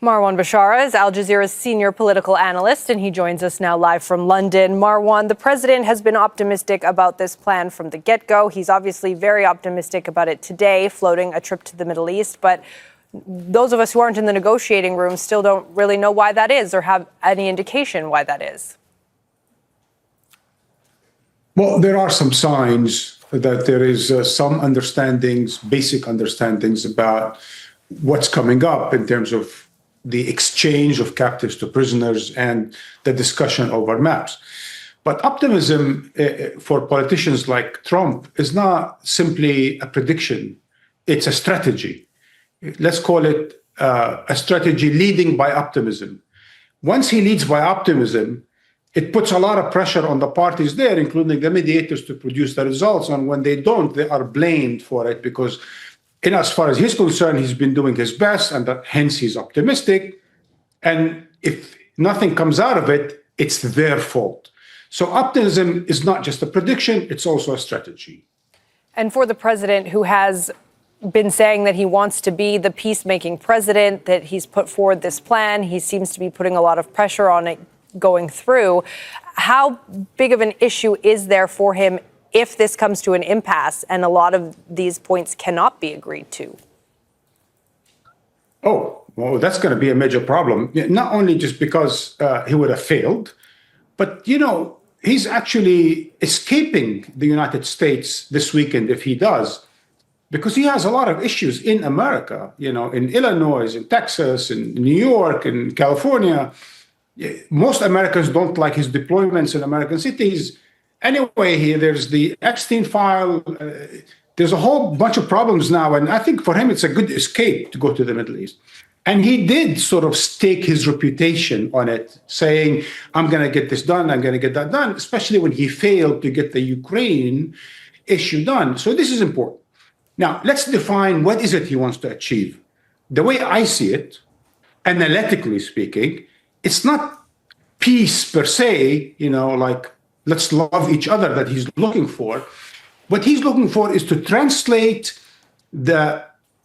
Marwan Bishara is Al Jazeera's senior political analyst, and he joins us now live from London. Marwan, the president has been optimistic about this plan from the get-go. He's obviously very optimistic about it today, floating a trip to the Middle East. But those of us who aren't in the negotiating room still don't really know why that is or have any indication why that is. Well, there are some signs that there is some understandings, basic understandings about what's coming up in terms of the exchange of captives to prisoners and the discussion over maps. But optimism for politicians like Trump is not simply a prediction, it's a strategy. Let's call it a strategy leading by optimism. Once he leads by optimism, it puts a lot of pressure on the parties there, including the mediators, to produce the results. And when they don't, they are blamed for it because as far as he's concerned, he's been doing his best, and hence he's optimistic. And if nothing comes out of it, it's their fault. So optimism is not just a prediction, it's also a strategy. And for the president, who has been saying that he wants to be the peacemaking president, that he's put forward this plan, he seems to be putting a lot of pressure on it going through. How big of an issue is there for him if this comes to an impasse and a lot of these points cannot be agreed to? Oh, well, that's going to be a major problem, not only just because he would have failed, but, he's actually escaping the United States this weekend if he does, because he has a lot of issues in America, in Illinois, in Texas, in New York, in California. Most Americans don't like his deployments in American cities. Anyway, there's the Epstein file. There's a whole bunch of problems now. And I think for him, it's a good escape to go to the Middle East. And he did sort of stake his reputation on it, saying, I'm going to get this done, I'm going to get that done, especially when he failed to get the Ukraine issue done. So this is important. Now, let's define what is it he wants to achieve. The way I see it, analytically speaking, it's not peace per se, like let's love each other that he's looking for. What he's looking for is to translate the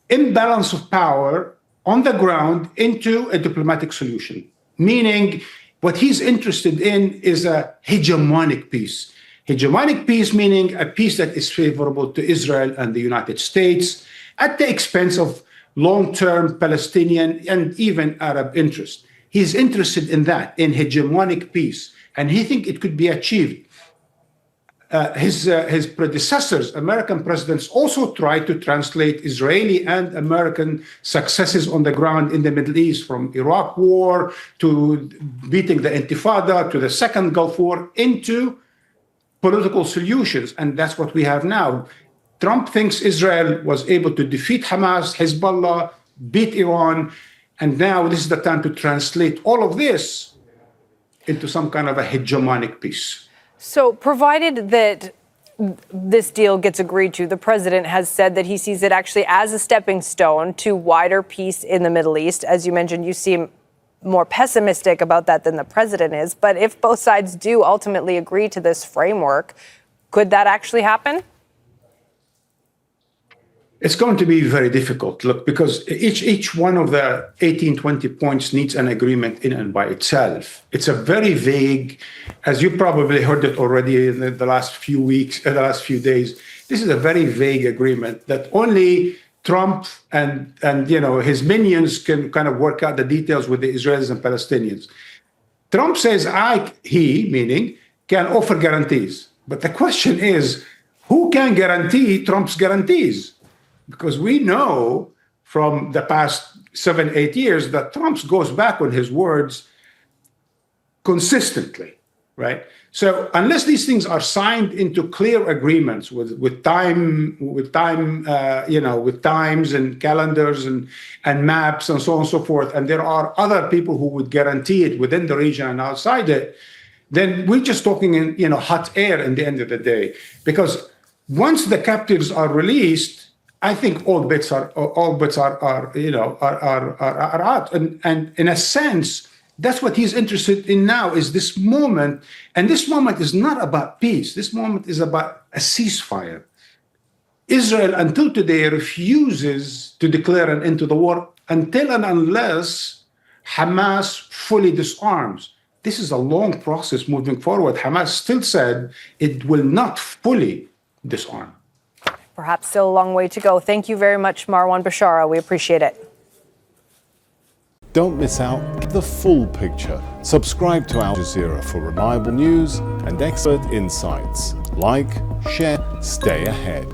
imbalance of power on the ground into a diplomatic solution. Meaning, what he's interested in is a hegemonic peace. Hegemonic peace meaning a peace that is favorable to Israel and the United States at the expense of long-term Palestinian and even Arab interests. He's interested in that, in hegemonic peace, and he thinks it could be achieved. His predecessors, American presidents, also tried to translate Israeli and American successes on the ground in the Middle East, from Iraq War to beating the Intifada to the Second Gulf War, into political solutions. And that's what we have now. Trump thinks Israel was able to defeat Hamas, Hezbollah, beat Iran, and now this is the time to translate all of this into some kind of a hegemonic peace. So provided that this deal gets agreed to, the president has said that he sees it actually as a stepping stone to wider peace in the Middle East. As you mentioned, you seem more pessimistic about that than the president is. But if both sides do ultimately agree to this framework, could that actually happen? It's going to be very difficult, look, because each one of the 18, 20 points needs an agreement in and by itself. It's a very vague, as you probably heard it already in the last few weeks, the last few days. This is a very vague agreement that only Trump and his minions can kind of work out the details with the Israelis and Palestinians. Trump says he, meaning, can offer guarantees. But the question is, who can guarantee Trump's guarantees? Because we know from the past 7-8 years that Trump goes back on his words consistently, right? So unless these things are signed into clear agreements with times and calendars and maps and so on and so forth, and there are other people who would guarantee it within the region and outside it, then we're just talking in hot air in the end of the day. Because once the captives are released, I think all bets are out, and in a sense, that's what he's interested in now, is this moment, and this moment is not about peace. This moment is about a ceasefire. Israel, until today, refuses to declare an end to the war until and unless Hamas fully disarms. This is a long process moving forward. Hamas still said it will not fully disarm. Perhaps still a long way to go. Thank you very much, Marwan Bishara. We appreciate it. Don't miss out. Get the full picture. Subscribe to Al Jazeera for reliable news and expert insights. Like, share, stay ahead.